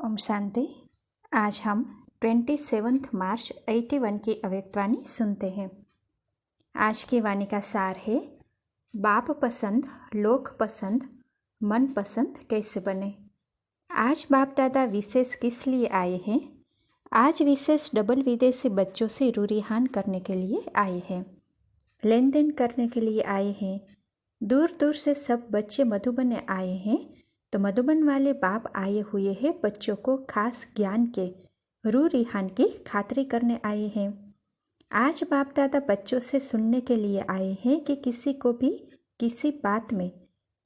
ओम शांति। आज हम 27 मार्च 81 की अव्यक्तवाणी सुनते हैं। आज की वाणी का सार है, बाप पसंद, लोक पसंद, मन पसंद कैसे बने। आज बाप दादा विशेष किस लिए आए हैं? आज विशेष डबल विदेशी बच्चों से रूरिहान करने के लिए आए हैं, लेन देन करने के लिए आए हैं। दूर दूर से सब बच्चे मधुबन में आए हैं, तो मधुबन वाले बाप आए हुए हैं बच्चों को खास ज्ञान के रूरिहान की खातरी करने आए हैं। आज बाप दादा बच्चों से सुनने के लिए आए हैं कि किसी को भी किसी बात में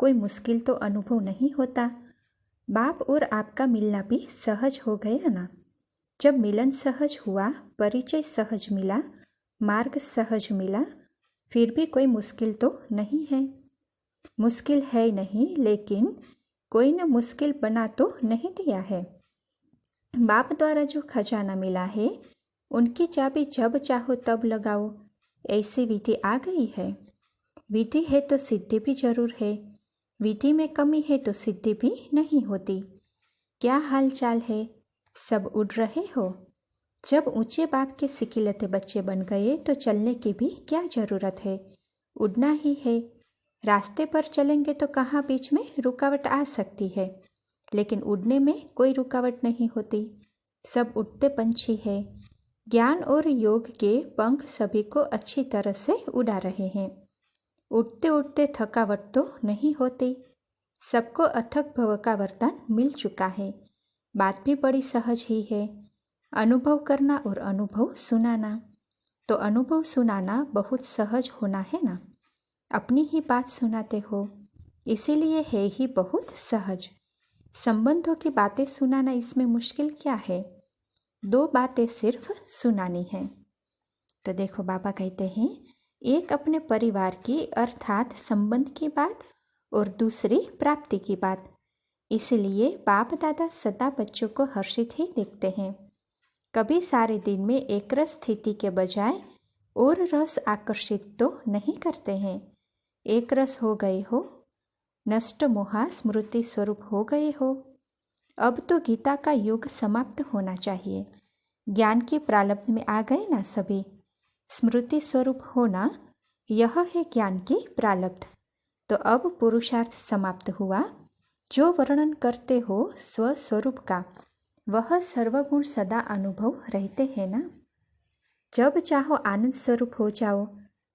कोई मुश्किल तो अनुभव नहीं होता। बाप और आपका मिलना भी सहज हो गया ना। जब मिलन सहज हुआ, परिचय सहज मिला, मार्ग सहज मिला, फिर भी कोई मुश्किल तो नहीं है। मुश्किल है नहीं, लेकिन कोई न मुश्किल बना तो नहीं दिया है। बाप द्वारा जो खजाना मिला है, उनकी चाबी जब चाहो तब लगाओ, ऐसी विधि आ गई है। विधि है तो सिद्धि भी जरूर है, विधि में कमी है तो सिद्धि भी नहीं होती। क्या हाल चाल है? सब उड़ रहे हो? जब ऊंचे बाप के सिकिलते बच्चे बन गए तो चलने की भी क्या जरूरत है, उड़ना ही है। रास्ते पर चलेंगे तो कहाँ बीच में रुकावट आ सकती है, लेकिन उड़ने में कोई रुकावट नहीं होती। सब उड़ते पंछी है। ज्ञान और योग के पंख सभी को अच्छी तरह से उड़ा रहे हैं। उड़ते उड़ते थकावट तो नहीं होती। सबको अथक भव का वरदान मिल चुका है। बात भी बड़ी सहज ही है, अनुभव करना और अनुभव सुनाना। तो अनुभव सुनाना बहुत सहज होना है ना। अपनी ही बात सुनाते हो, इसीलिए है ही बहुत सहज। संबंधों की बातें सुनाना, इसमें मुश्किल क्या है? दो बातें सिर्फ सुनानी है। तो देखो बाबा कहते हैं, एक अपने परिवार की अर्थात संबंध की बात और दूसरी प्राप्ति की बात। इसलिए बाप दादा सदा बच्चों को हर्षित ही देखते हैं। कभी सारे दिन में एक रस स्थिति के बजाय और रस आकर्षित तो नहीं करते हैं। एक रस हो गए हो, नष्ट मोहा स्मृति स्वरूप हो गए हो। अब तो गीता का युग समाप्त होना चाहिए। ज्ञान के प्रारब्ध में आ गए ना सभी। स्मृति स्वरूप होना, यह है ज्ञान की प्रारब्ध। तो अब पुरुषार्थ समाप्त हुआ। जो वर्णन करते हो स्वस्वरूप का, वह सर्वगुण सदा अनुभव रहते हैं ना। जब चाहो आनंद स्वरूप हो जाओ,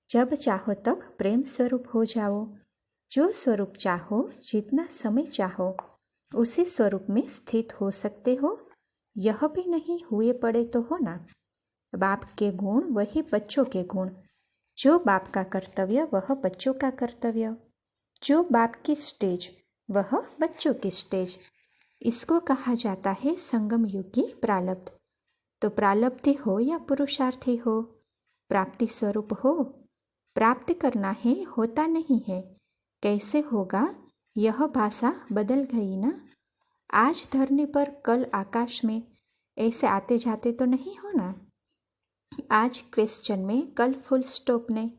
जब चाहो तब प्रेम स्वरूप हो जाओ। जो स्वरूप चाहो, जितना समय चाहो, उसी स्वरूप में स्थित हो सकते हो। यह भी नहीं हुए पड़े तो हो ना। बाप के गुण वही बच्चों के गुण। जो बाप का कर्तव्य वह बच्चों का कर्तव्य। जो बाप की स्टेज वह बच्चों की स्टेज। इसको कहा जाता है संगम युग की प्रारब्ध। तो प्रारब्धि हो या पुरुषार्थी हो, प्राप्ति स्वरूप हो। प्राप्त करना है, होता नहीं है। कैसे होगा? यह भाषा बदल गई ना। आज धरने पर कल आकाश में, ऐसे आते जाते तो नहीं हो ना। आज क्वेश्चन में कल फुल स्टॉप ने,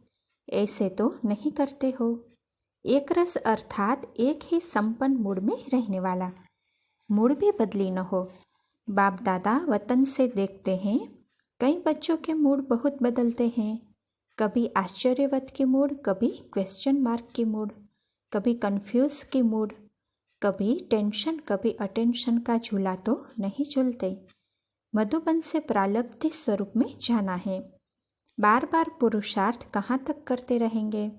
ऐसे तो नहीं करते हो। एक रस अर्थात एक ही संपन्न मूड में रहने वाला। मूड भी बदली न हो। बाप दादा वतन से देखते हैं, कई बच्चों के मूड बहुत बदलते हैं। कभी आश्चर्यवत की मूड, कभी क्वेश्चन मार्क की मूड, कभी कंफ्यूज की मूड, कभी टेंशन, कभी अटेंशन का झूला तो नहीं झूलते। मधुबन से प्रारब्ध स्वरूप में जाना है। बार बार पुरुषार्थ कहाँ तक करते रहेंगे?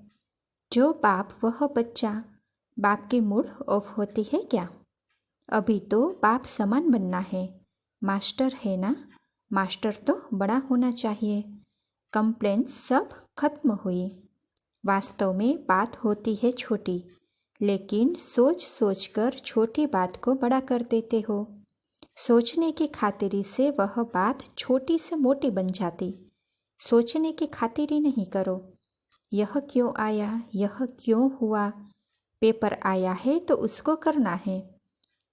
जो बाप वह बच्चा। बाप की मूड ऑफ होती है क्या? अभी तो बाप समान बनना है। मास्टर है ना, मास्टर तो बड़ा होना चाहिए। कंप्लेन सब खत्म हुई। वास्तव में बात होती है छोटी, लेकिन सोच सोच कर छोटी बात को बड़ा कर देते हो। सोचने की खातिरी से वह बात छोटी से मोटी बन जाती। सोचने की खातिरी नहीं करो। यह क्यों आया, यह क्यों हुआ। पेपर आया है तो उसको करना है।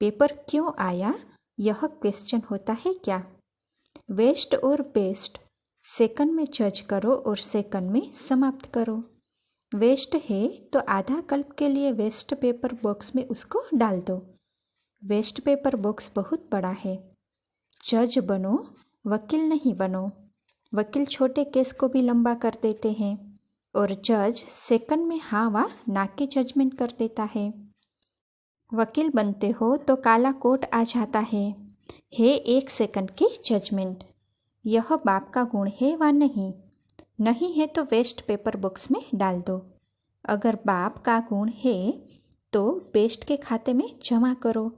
पेपर क्यों आया, यह क्वेश्चन होता है क्या? वेस्ट और बेस्ट सेकंड में जज करो और सेकंड में समाप्त करो। वेस्ट है तो आधा कल्प के लिए वेस्ट पेपर बॉक्स में उसको डाल दो। वेस्ट पेपर बॉक्स बहुत बड़ा है। जज बनो, वकील नहीं बनो। वकील छोटे केस को भी लंबा कर देते हैं और जज सेकंड में हाँ वाह ना की जजमेंट कर देता है। वकील बनते हो तो काला कोट आ जाता है 1 सेकंड की जजमेंट। यह बाप का गुण है वा नहीं? नहीं है तो वेस्ट पेपर बॉक्स में डाल दो। अगर बाप का गुण है तो बेस्ट के खाते में जमा करो।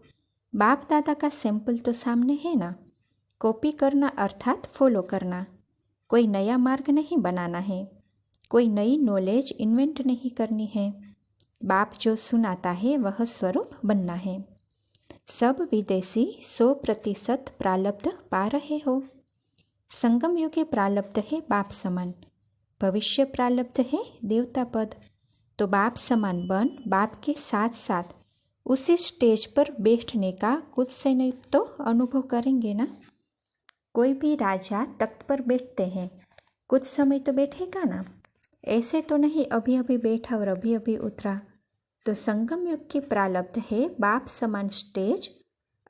बाप दादा का सैंपल तो सामने है ना। कॉपी करना अर्थात फॉलो करना। कोई नया मार्ग नहीं बनाना है, कोई नई नॉलेज इन्वेंट नहीं करनी है। बाप जो सुनाता है वह स्वरूप बनना है। सब विदेशी 100% प्रालब्ध पा रहे हो। संगम युगे प्रालब्ध है बाप समान, भविष्य प्रालब्ध है देवता पद। तो बाप समान बन बाप के साथ साथ उसी स्टेज पर बैठने का कुछ समय तो अनुभव करेंगे ना। कोई भी राजा तख्त पर बैठते हैं, कुछ समय तो बैठेगा ना। ऐसे तो नहीं अभी अभी बैठा और अभी अभी उतरा। तो संगम युग की प्रालब्ध है बाप समान स्टेज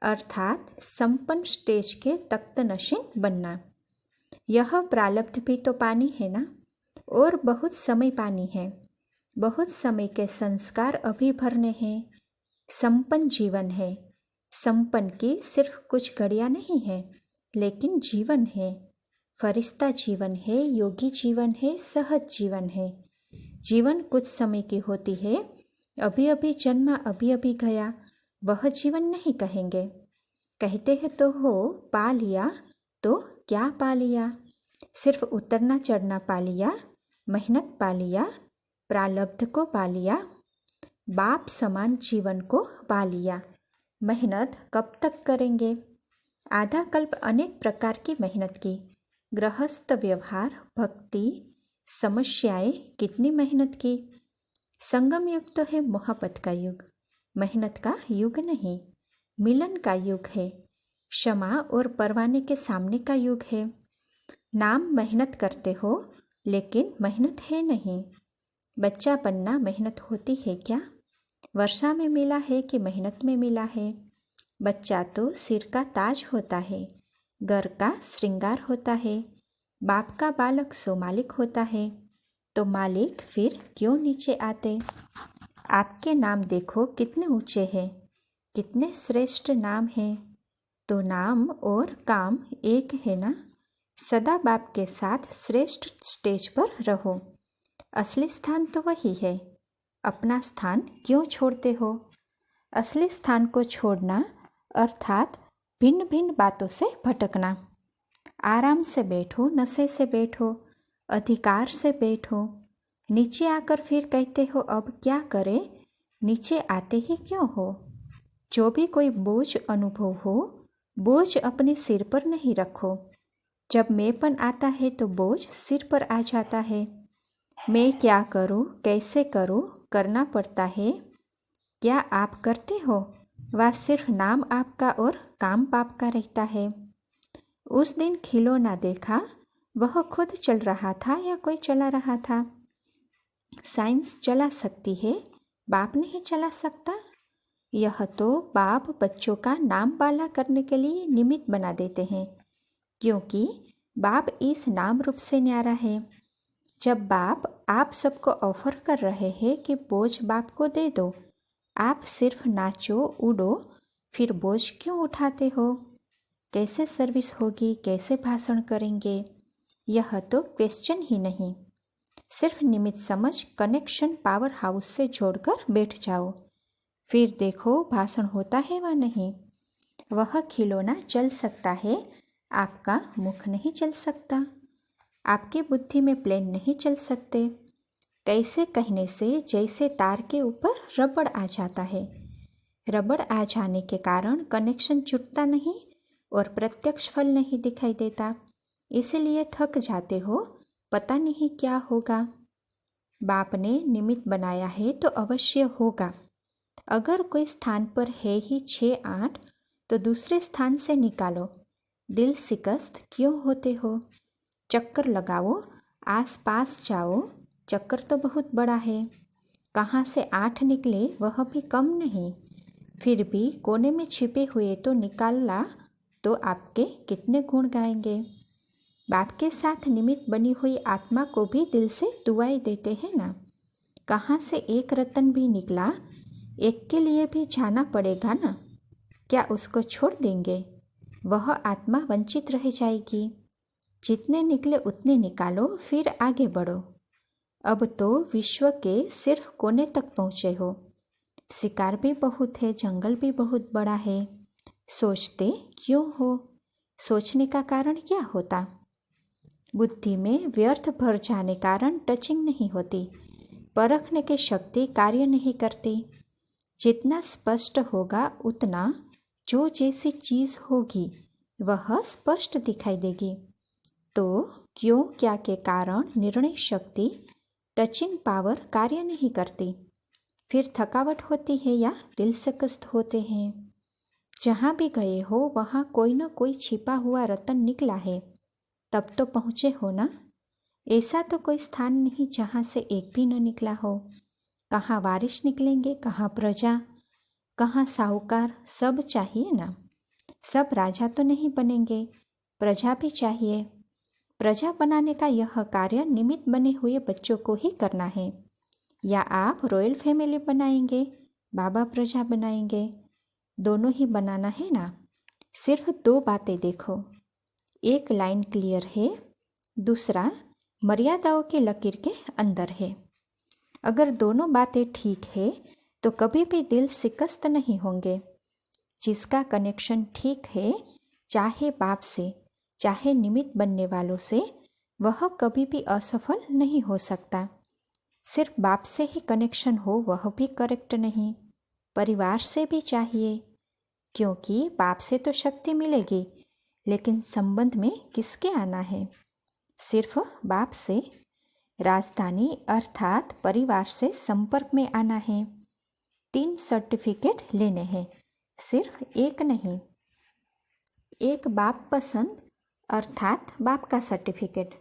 अर्थात संपन्न स्टेज के तख्त नशीन बनना। यह प्रालब्ध भी तो पानी है ना, और बहुत समय पानी है। बहुत समय के संस्कार अभी भरने हैं। संपन्न जीवन है। संपन्न की सिर्फ कुछ घड़ियां नहीं है, लेकिन जीवन है। फरिश्ता जीवन है, योगी जीवन है, सहज जीवन है। जीवन कुछ समय की होती है। अभी अभी जन्मा, अभी अभी गया, वह जीवन नहीं कहेंगे। कहते हैं तो हो पा लिया, तो क्या पा लिया? सिर्फ उतरना चढ़ना पा लिया, मेहनत पा लिया, प्रालब्ध को पा लिया, बाप समान जीवन को पा लिया। मेहनत कब तक करेंगे? आधा कल्प अनेक प्रकार की मेहनत की। गृहस्थ व्यवहार, भक्ति, समस्याएं, कितनी मेहनत की। संगम युग तो है मोहब्बत का युग, मेहनत का युग नहीं। मिलन का युग है, क्षमा और परवाने के सामने का युग है। नाम मेहनत करते हो, लेकिन मेहनत है नहीं। बच्चा बनना मेहनत होती है क्या? वर्षा में मिला है कि मेहनत में मिला है? बच्चा तो सिर का ताज होता है, घर का श्रृंगार होता है। बाप का बालक सो मालिक होता है, तो मालिक फिर क्यों नीचे आते? आपके नाम देखो कितने ऊंचे हैं, कितने श्रेष्ठ नाम हैं। तो नाम और काम एक है ना। सदा बाप के साथ श्रेष्ठ स्टेज पर रहो। असली स्थान तो वही है। अपना स्थान क्यों छोड़ते हो? असली स्थान को छोड़ना अर्थात भिन्न भिन्न बातों से भटकना। आराम से बैठो, नशे से बैठो, अधिकार से बैठो। नीचे आकर फिर कहते हो अब क्या करें? नीचे आते ही क्यों हो? जो भी कोई बोझ अनुभव हो, बोझ अपने सिर पर नहीं रखो। जब मैंपन आता है तो बोझ सिर पर आ जाता है। मैं क्या करूं, कैसे करूं, करना पड़ता है। क्या आप करते हो? वह सिर्फ नाम आपका और काम पाप का रहता है। उस दिन खिलौना देखा, वह खुद चल रहा था या कोई चला रहा था? साइंस चला सकती है, बाप नहीं चला सकता। यह तो बाप बच्चों का नाम बाला करने के लिए निमित्त बना देते हैं, क्योंकि बाप इस नाम रूप से न्यारा है। जब बाप आप सबको ऑफर कर रहे हैं कि बोझ बाप को दे दो, आप सिर्फ नाचो उड़ो, फिर बोझ क्यों उठाते हो? कैसे सर्विस होगी, कैसे भाषण करेंगे? यह तो क्वेश्चन ही नहीं। सिर्फ निमित्त समझ कनेक्शन पावर हाउस से जोड़कर बैठ जाओ, फिर देखो भाषण होता है वा नहीं। वह खिलौना चल सकता है, आपका मुख नहीं चल सकता। आपकी बुद्धि में प्लेन नहीं चल सकते। कैसे कहने से जैसे तार के ऊपर रबड़ आ जाता है। रबड़ आ जाने के कारण कनेक्शन जुटता नहीं और प्रत्यक्ष फल नहीं दिखाई देता, इसलिए थक जाते हो, पता नहीं क्या होगा। बाप ने निमित्त बनाया है तो अवश्य होगा। अगर कोई स्थान पर है ही 6-8 तो दूसरे स्थान से निकालो। दिल शिकस्त क्यों होते हो? चक्कर लगाओ, आस पास जाओ। चक्कर तो बहुत बड़ा है, कहाँ से 8 निकले वह भी कम नहीं। फिर भी कोने में छिपे हुए तो निकाला तो आपके कितने गुण गाएंगे। बाप के साथ निमित्त बनी हुई आत्मा को भी दिल से दुआएं देते हैं ना। कहाँ से एक रतन भी निकला, एक के लिए भी जाना पड़ेगा ना। क्या उसको छोड़ देंगे? वह आत्मा वंचित रह जाएगी। जितने निकले उतने निकालो, फिर आगे बढ़ो। अब तो विश्व के सिर्फ कोने तक पहुँचे हो। शिकार भी बहुत है, जंगल भी बहुत बड़ा है। सोचते क्यों हो? सोचने का कारण क्या होता? बुद्धि में व्यर्थ भर जाने कारण टचिंग नहीं होती, परखने की शक्ति कार्य नहीं करती। जितना स्पष्ट होगा उतना जो जैसी चीज होगी वह स्पष्ट दिखाई देगी। तो क्यों क्या के कारण निर्णय शक्ति, टचिंग पावर कार्य नहीं करती। फिर थकावट होती है या दिल शिकस्त होते हैं। जहाँ भी गए हो वहाँ कोई न कोई छिपा हुआ रतन निकला है, तब तो पहुँचे हो ना। ऐसा तो कोई स्थान नहीं जहाँ से एक भी न निकला हो। कहाँ वारिस निकलेंगे, कहाँ प्रजा, कहाँ साहूकार, सब चाहिए ना। सब राजा तो नहीं बनेंगे, प्रजा भी चाहिए। प्रजा बनाने का यह कार्य निमित्त बने हुए बच्चों को ही करना है। या आप रॉयल फैमिली बनाएंगे, बाबा प्रजा बनाएंगे, दोनों ही बनाना है ना। सिर्फ दो बातें देखो, एक लाइन क्लियर है, दूसरा मर्यादाओं की लकीर के अंदर है। अगर दोनों बातें ठीक है तो कभी भी दिल शिकस्त नहीं होंगे। जिसका कनेक्शन ठीक है, चाहे बाप से चाहे निमित्त बनने वालों से, वह कभी भी असफल नहीं हो सकता। सिर्फ बाप से ही कनेक्शन हो वह भी करेक्ट नहीं, परिवार से भी चाहिए। क्योंकि बाप से तो शक्ति मिलेगी, लेकिन संबंध में किसके आना है? सिर्फ बाप से। राजधानी अर्थात परिवार से संपर्क में आना है। 3 सर्टिफिकेट लेने हैं, सिर्फ एक नहीं। एक बाप पसंद अर्थात बाप का सर्टिफिकेट,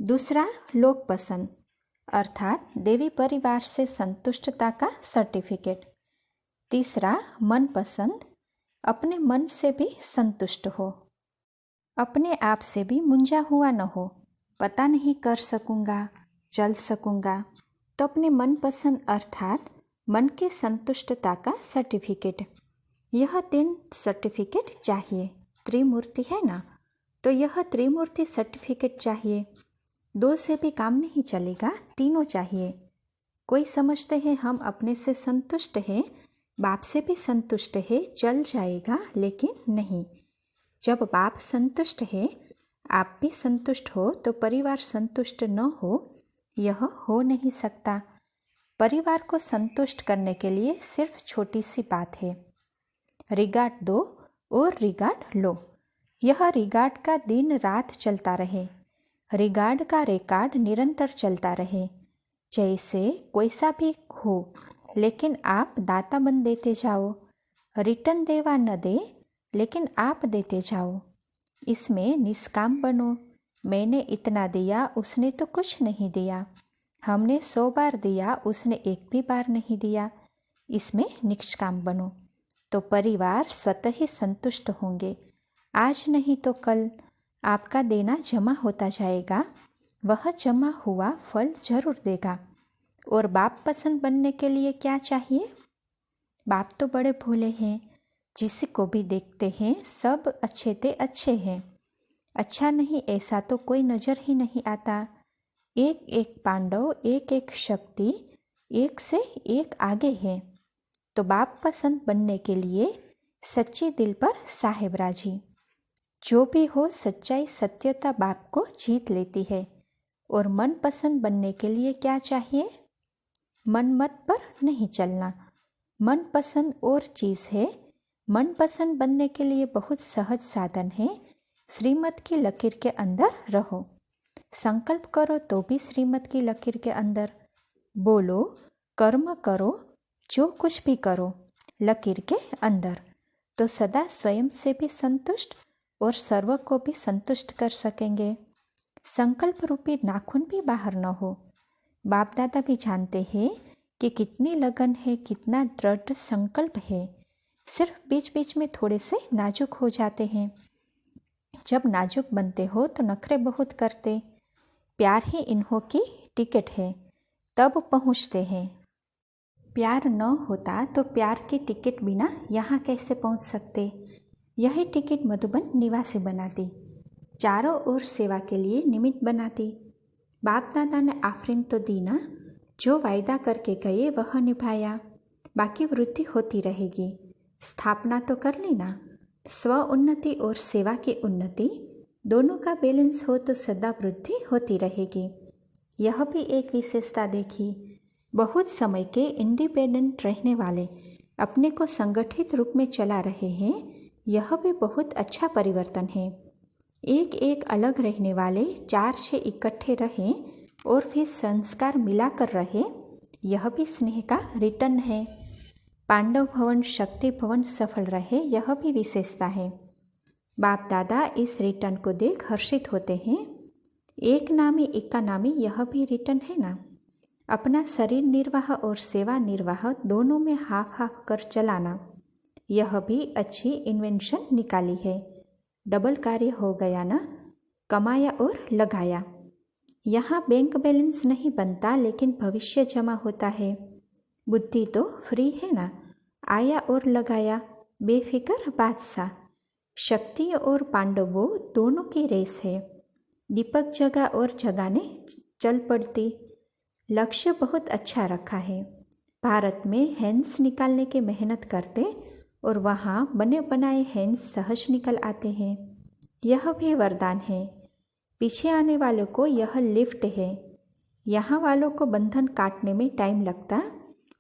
दूसरा लोक पसंद अर्थात देवी परिवार से संतुष्टता का सर्टिफिकेट, तीसरा मन पसंद, अपने मन से भी संतुष्ट हो, अपने आप से भी मुंझा हुआ न हो, पता नहीं कर सकूंगा, चल सकूंगा, तो अपने मन पसंद अर्थात मन के संतुष्टता का सर्टिफिकेट। यह 3 सर्टिफिकेट चाहिए। त्रिमूर्ति है ना, तो यह त्रिमूर्ति सर्टिफिकेट चाहिए। 2 से भी काम नहीं चलेगा, तीनों चाहिए। कोई समझते हैं हम अपने से संतुष्ट है, बाप से भी संतुष्ट है, चल जाएगा, लेकिन नहीं। जब बाप संतुष्ट है, आप भी संतुष्ट हो, तो परिवार संतुष्ट न हो, यह हो नहीं सकता। परिवार को संतुष्ट करने के लिए सिर्फ छोटी सी बात है, रिगार्ड दो और रिगार्ड लो। यह रिगार्ड का दिन रात चलता रहे, रिगार्ड का रिकॉर्ड निरंतर चलता रहे। जैसे कोई सा भी हो, लेकिन आप दाता बन देते जाओ। रिटर्न देवा न दे, लेकिन आप देते जाओ। इसमें निष्काम बनो। मैंने इतना दिया, उसने तो कुछ नहीं दिया। हमने 100 बार दिया, उसने एक भी बार नहीं दिया। इसमें निष्काम बनो, तो परिवार स्वतः ही संतुष्ट होंगे। आज नहीं तो कल आपका देना जमा होता जाएगा, वह जमा हुआ फल जरूर देगा। और बाप पसंद बनने के लिए क्या चाहिए? बाप तो बड़े भोले हैं, जिसी को भी देखते हैं सब अच्छे ते अच्छे हैं। अच्छा नहीं ऐसा तो कोई नजर ही नहीं आता। एक एक पांडव, एक एक शक्ति, एक से एक आगे है। तो बाप पसंद बनने के लिए सच्ची दिल पर साहेब राजी। जो भी हो, सच्चाई सत्यता बाप को जीत लेती है। और मन पसंद बनने के लिए क्या चाहिए? मन मत पर नहीं चलना। मन पसंद और चीज़ है। मन पसंद बनने के लिए बहुत सहज साधन है। श्रीमत की लकीर के अंदर रहो। संकल्प करो तो भी श्रीमत की लकीर के अंदर। बोलो, कर्म करो, जो कुछ भी करो लकीर के अंदर, तो सदा स्वयं से भी संतुष्ट और सर्व को भी संतुष्ट कर सकेंगे। संकल्प रूपी नाखून भी बाहर न हो। बाप दादा भी जानते हैं कि कितनी लगन है, कितना दृढ़ संकल्प है। सिर्फ बीच बीच में थोड़े से नाजुक हो जाते हैं। जब नाजुक बनते हो तो नखरे बहुत करते। प्यार ही इन्हों की टिकट है, तब पहुँचते हैं। प्यार न होता तो प्यार की टिकट बिना यहाँ कैसे पहुँच सकते। यही टिकट मधुबन निवासी बनाती, चारों ओर सेवा के लिए निमित्त बनाती। बाप दादा ने आफरीन तो दी ना, जो वायदा करके गए वह निभाया। बाकी वृद्धि होती रहेगी, स्थापना तो कर ली ना। स्व उन्नति और सेवा की उन्नति दोनों का बैलेंस हो तो सदा वृद्धि होती रहेगी। यह भी एक विशेषता देखी। बहुत समय के इंडिपेंडेंट रहने वाले अपने को संगठित रूप में चला रहे हैं, यह भी बहुत अच्छा परिवर्तन है। एक एक अलग रहने वाले 4-6 इकट्ठे रहे और फिर संस्कार मिलाकर रहे, यह भी स्नेह का रिटर्न है। पांडव भवन शक्ति भवन सफल रहे, यह भी विशेषता है। बाप दादा इस रिटर्न को देख हर्षित होते हैं। एक नामी इक्का नामी यह भी रिटर्न है ना। अपना शरीर निर्वाह और सेवा निर्वाह दोनों में हाफ हाफ कर चलाना, यह भी अच्छी इन्वेंशन निकाली है। डबल कार्य हो गया ना, कमाया और लगाया। यहाँ बैंक बैलेंस नहीं बनता, लेकिन भविष्य जमा होता है। बुद्धि तो फ्री है ना, आया और लगाया, बेफिक्र बादशाह। शक्ति और पांडवों दोनों की रेस है। दीपक जगा और जगाने चल पड़ती। लक्ष्य बहुत अच्छा रखा है। भारत में हैंड्स निकालने की मेहनत करते और वहाँ बने बनाए हैंड्स सहज निकल आते हैं, यह भी वरदान है। पीछे आने वालों को यह लिफ्ट है। यहाँ वालों को बंधन काटने में टाइम लगता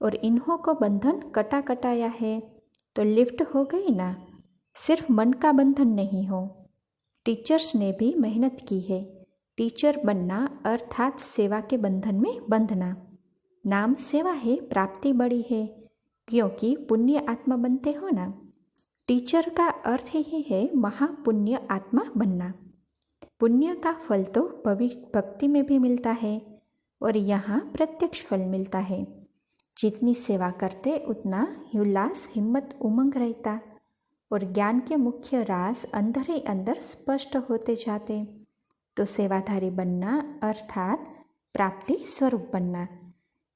और इन्हों को बंधन कटाया है तो लिफ्ट हो गई ना। सिर्फ मन का बंधन नहीं हो। टीचर्स ने भी मेहनत की है। टीचर बनना अर्थात सेवा के बंधन में बंधना। नाम सेवा है, प्राप्ति बड़ी है, क्योंकि पुण्य आत्मा बनते हो ना। टीचर का अर्थ ही है महापुण्य आत्मा बनना। पुण्य का फल तो भक्ति में भी मिलता है और यहाँ प्रत्यक्ष फल मिलता है। जितनी सेवा करते उतना उल्लास हिम्मत उमंग रहता और ज्ञान के मुख्य राज अंदर ही अंदर स्पष्ट होते जाते। तो सेवाधारी बनना अर्थात प्राप्ति स्वरूप बनना।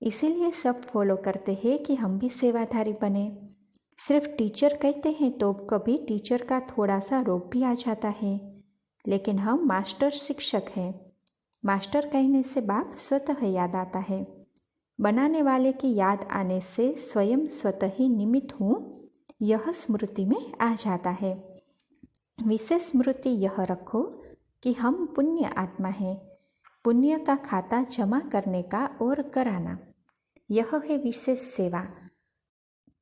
इसीलिए सब फॉलो करते हैं कि हम भी सेवाधारी बने। सिर्फ टीचर कहते हैं तो कभी टीचर का थोड़ा सा रोब भी आ जाता है, लेकिन हम मास्टर शिक्षक हैं। मास्टर कहने से बाप स्वतः याद आता है। बनाने वाले की याद आने से स्वयं स्वतः ही निमित्त हूँ, यह स्मृति में आ जाता है। विशेष स्मृति यह रखो कि हम पुण्य आत्मा हैं। पुण्य का खाता जमा करने का और कराना, यह है विशेष सेवा।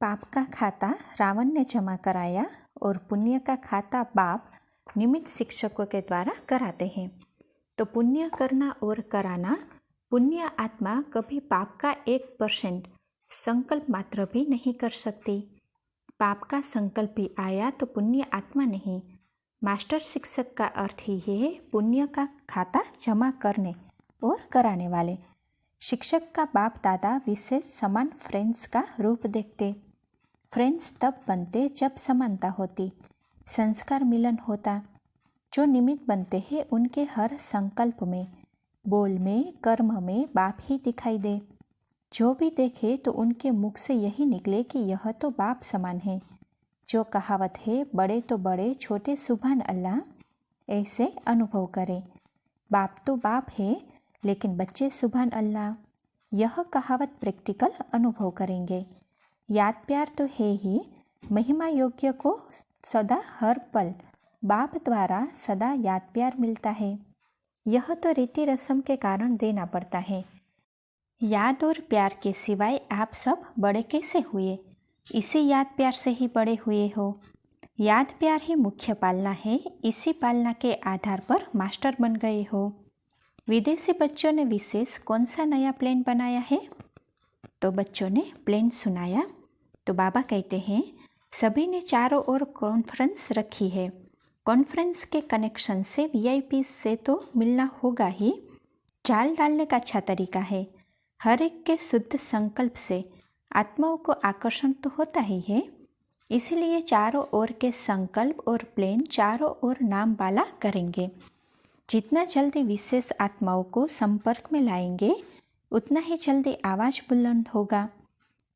पाप का खाता रावण ने जमा कराया और पुण्य का खाता बाप निमित्त शिक्षकों के द्वारा कराते हैं। तो पुण्य करना और कराना, पुण्य आत्मा कभी पाप का 1% संकल्प मात्र भी नहीं कर सकती। पाप का संकल्प भी आया तो पुण्य आत्मा नहीं। मास्टर शिक्षक का अर्थ ही है पुण्य का खाता जमा करने और कराने वाले। शिक्षक का बाप दादा विशेष समान फ्रेंड्स का रूप देखते। फ्रेंड्स तब बनते जब समानता होती, संस्कार मिलन होता। जो निमित्त बनते हैं उनके हर संकल्प में, बोल में, कर्म में बाप ही दिखाई दे। जो भी देखे तो उनके मुख से यही निकले कि यह तो बाप समान है। जो कहावत है बड़े तो बड़े छोटे सुभान अल्लाह, ऐसे अनुभव करें। बाप तो बाप है लेकिन बच्चे सुभान अल्लाह, यह कहावत प्रैक्टिकल अनुभव करेंगे। याद प्यार तो है ही, महिमा योग्य को सदा हर पल बाप द्वारा सदा याद प्यार मिलता है। यह तो रीति रस्म के कारण देना पड़ता है। याद और प्यार के सिवाय आप सब बड़े कैसे हुए? इसी याद प्यार से ही बड़े हुए हो। याद प्यार ही मुख्य पालना है, इसी पालना के आधार पर मास्टर बन गए हो। विदेशी बच्चों ने विशेष कौन सा नया प्लान बनाया है? तो बच्चों ने प्लान सुनाया तो बाबा कहते हैं सभी ने चारों ओर कॉन्फ्रेंस रखी है। कॉन्फ्रेंस के कनेक्शन से वीआईपी से तो मिलना होगा ही। जाल डालने का अच्छा तरीका है। हर एक के शुद्ध संकल्प से आत्माओं को आकर्षण तो होता ही है। इसलिए चारों ओर के संकल्प और प्लेन चारों ओर नाम वाला करेंगे। जितना जल्दी विशेष आत्माओं को संपर्क में लाएंगे उतना ही जल्दी आवाज़ बुलंद होगा।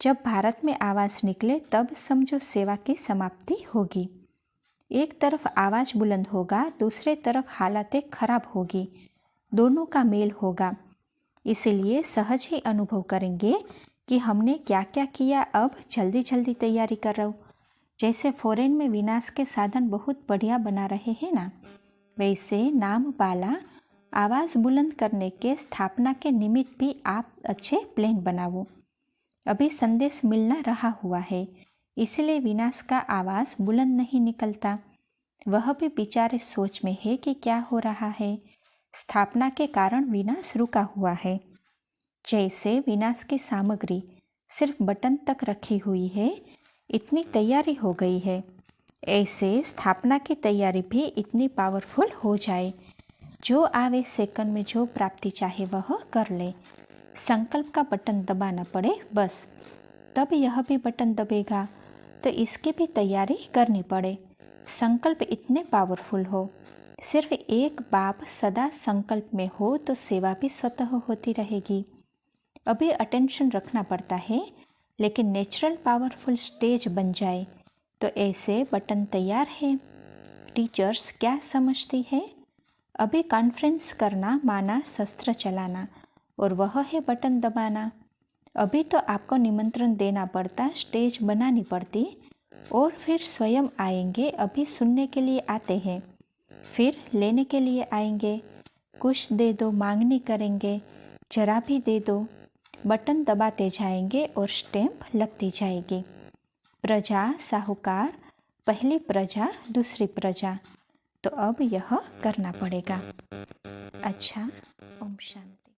जब भारत में आवाज़ निकले तब समझो सेवा की समाप्ति होगी। एक तरफ आवाज़ बुलंद होगा, दूसरे तरफ हालतें खराब होगी, दोनों का मेल होगा। इसीलिए सहज ही अनुभव करेंगे कि हमने क्या क्या किया, अब जल्दी जल्दी तैयारी कर रहा हूँ। जैसे फॉरेन में विनाश के साधन बहुत बढ़िया बना रहे हैं ना, वैसे नाम वाला आवाज़ बुलंद करने के स्थापना के निमित्त भी आप अच्छे प्लान बनाओ। अभी संदेश मिलना रहा हुआ है, इसलिए विनाश का आवाज़ बुलंद नहीं निकलता। वह भी बेचारे सोच में है कि क्या हो रहा है। स्थापना के कारण विनाश रुका हुआ है। जैसे विनाश की सामग्री सिर्फ बटन तक रखी हुई है, इतनी तैयारी हो गई है, ऐसे स्थापना की तैयारी भी इतनी पावरफुल हो जाए। जो आवे सेकंड में जो प्राप्ति चाहे वह कर ले। संकल्प का बटन दबाना पड़े बस, तब यह भी बटन दबेगा, तो इसकी भी तैयारी करनी पड़े। संकल्प इतने पावरफुल हो, सिर्फ एक बाप सदा संकल्प में हो तो सेवा भी स्वतः होती रहेगी। अभी अटेंशन रखना पड़ता है, लेकिन नेचुरल पावरफुल स्टेज बन जाए तो ऐसे बटन तैयार है। टीचर्स क्या समझती है? अभी कॉन्फ्रेंस करना माना शस्त्र चलाना, और वह है बटन दबाना। अभी तो आपको निमंत्रण देना पड़ता, स्टेज बनानी पड़ती, और फिर स्वयं आएंगे। अभी सुनने के लिए आते हैं, फिर लेने के लिए आएंगे। कुछ दे दो, मांगनी करेंगे, जरा भी दे दो, बटन दबाते जाएंगे और स्टैंप लगती जाएगी। प्रजा साहूकार, पहली प्रजा दूसरी प्रजा। तो अब यह करना पड़ेगा। अच्छा, ओम शांति।